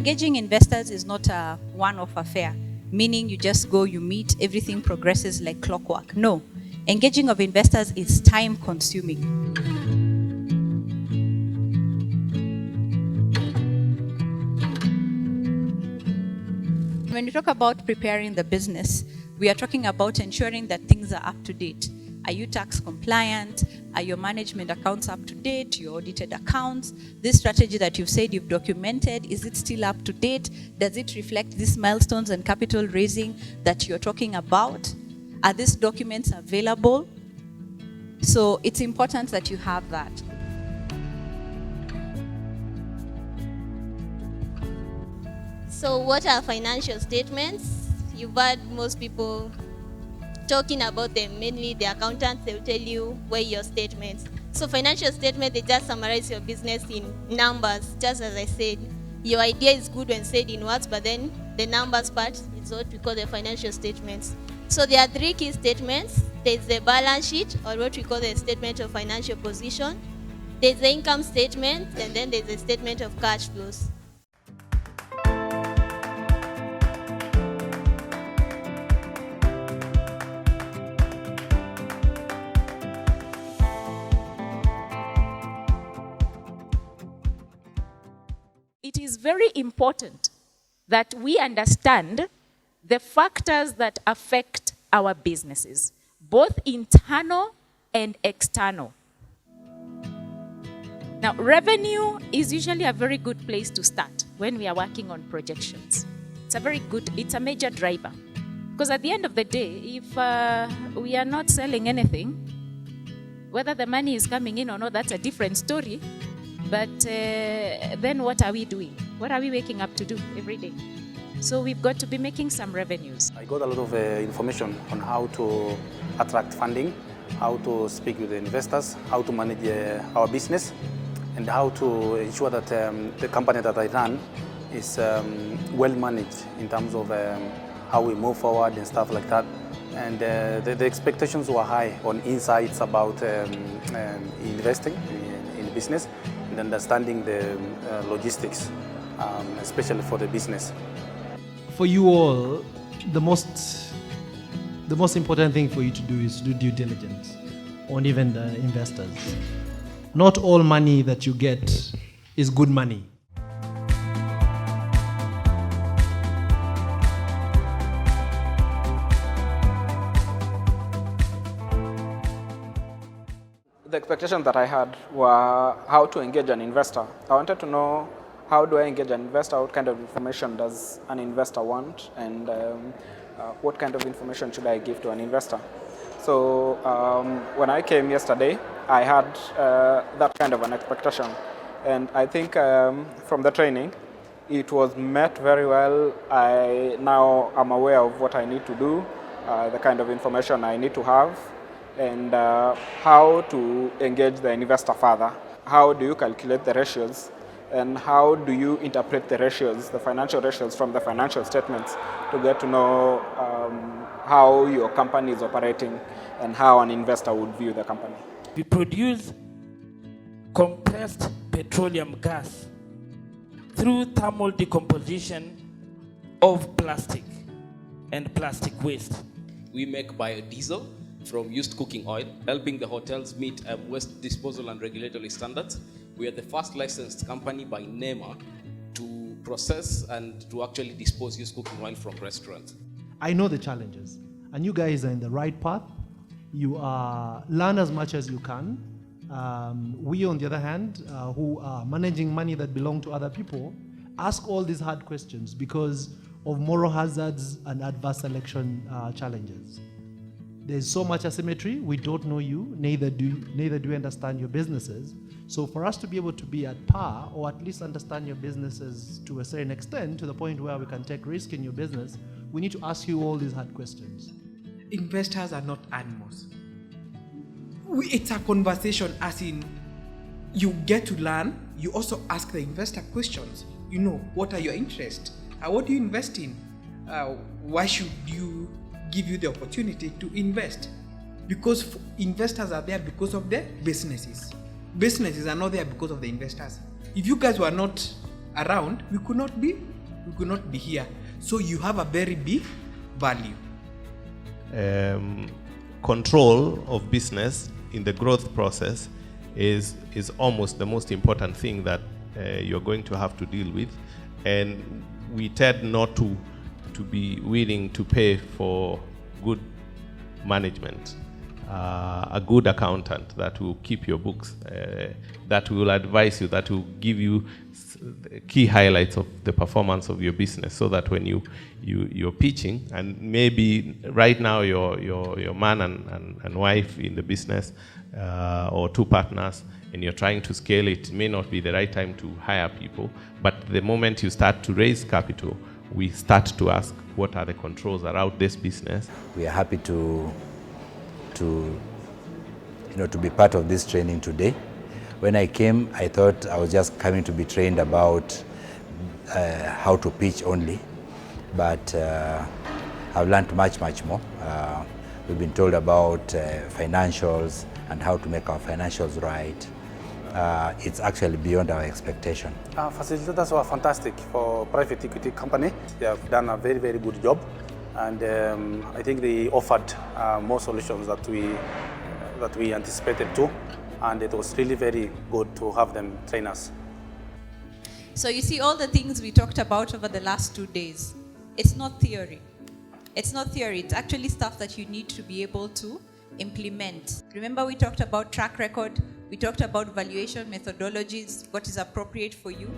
engaging investors is not a one-off affair, meaning you just go, you meet, everything progresses like clockwork. No, engaging of investors is time-consuming. When we talk about preparing the business, we are talking about ensuring that things are up to date. Are you tax compliant? Are your management accounts up to date? Your audited accounts? This strategy that you've said you've documented, is it still up to date? Does it reflect these milestones and capital raising that you're talking about? Are these documents available? So it's important that you have that. So what are financial statements? You've heard most people talking about them, mainly the accountants. They'll tell you where your statements. So financial statement, they just summarize your business in numbers. Just as I said, your idea is good when said in words, but then the numbers part is what we call the financial statements. So there are three key statements. There's the balance sheet, or what we call the statement of financial position. There's the income statement, and then there's the statement of cash flows. It is very important that we understand the factors that affect our businesses, both internal and external. Now, revenue is usually a very good place to start when we are working on projections. It's a major driver. Because at the end of the day, if we are not selling anything, whether the money is coming in or not, that's a different story. But then what are we doing? What are we waking up to do every day? So we've got to be making some revenues. I got a lot of information on how to attract funding, how to speak with the investors, how to manage our business, and how to ensure that the company that I run is well managed in terms of how we move forward and stuff like that. And the expectations were high on insights about investing in business and understanding the logistics, especially for the business. For you all, the most important thing for you to do is to do due diligence on even the investors. Not all money that you get is good money. The expectations that I had were how to engage an investor. I wanted to know, how do I engage an investor? What kind of information does an investor want? And what kind of information should I give to an investor? So when I came yesterday, I had that kind of an expectation. And I think from the training, it was met very well. I now am aware of what I need to do, the kind of information I need to have, and how to engage the investor further. How do you calculate the ratios, and how do you interpret the ratios, the financial ratios from the financial statements, to get to know how your company is operating and how an investor would view the company. We produce compressed petroleum gas through thermal decomposition of plastic and plastic waste. We make biodiesel from used cooking oil, helping the hotels meet waste disposal and regulatory standards. We are the first licensed company by NEMA to process and to actually dispose used cooking oil from restaurants. I know the challenges, and you guys are in the right path. You learn as much as you can. We, on the other hand, who are managing money that belong to other people, ask all these hard questions because of moral hazards and adverse selection challenges. There's so much asymmetry. We don't know you, neither do we understand your businesses. So for us to be able to be at par, or at least understand your businesses to a certain extent, to the point where we can take risk in your business, we need to ask you all these hard questions. Investors are not animals. It's a conversation, as in you get to learn. You also ask the investor questions. You know, what are your interests? What do you invest in? Why should you give you the opportunity to invest? Because investors are there because of their businesses. Businesses are not there because of the investors. If you guys were not around, we could not be we could not be here. So you have a very big value. Control of business in the growth process is almost the most important thing that you're going to have to deal with, and we tend not to be willing to pay for good management, a good accountant that will keep your books, that will advise you, that will give you key highlights of the performance of your business, so that when you're pitching, and maybe right now your man and wife in the business, or two partners, and you're trying to scale it may not be the right time to hire people, but the moment you start to raise capital, we start to ask, what are the controls around this business? We are happy to be part of this training today. When I came, I thought I was just coming to be trained about how to pitch only, but I've learned much more. We've been told about financials and how to make our financials right. It's actually beyond our expectation. Facilitators were fantastic for private equity company. They have done a very, very good job, and I think they offered more solutions that we anticipated too, and it was really very good to have them train us. So you see all the things we talked about over the last 2 days. It's not theory. It's not theory. It's actually stuff that you need to be able to implement. Remember, we talked about track record. We talked about valuation methodologies, what is appropriate for you.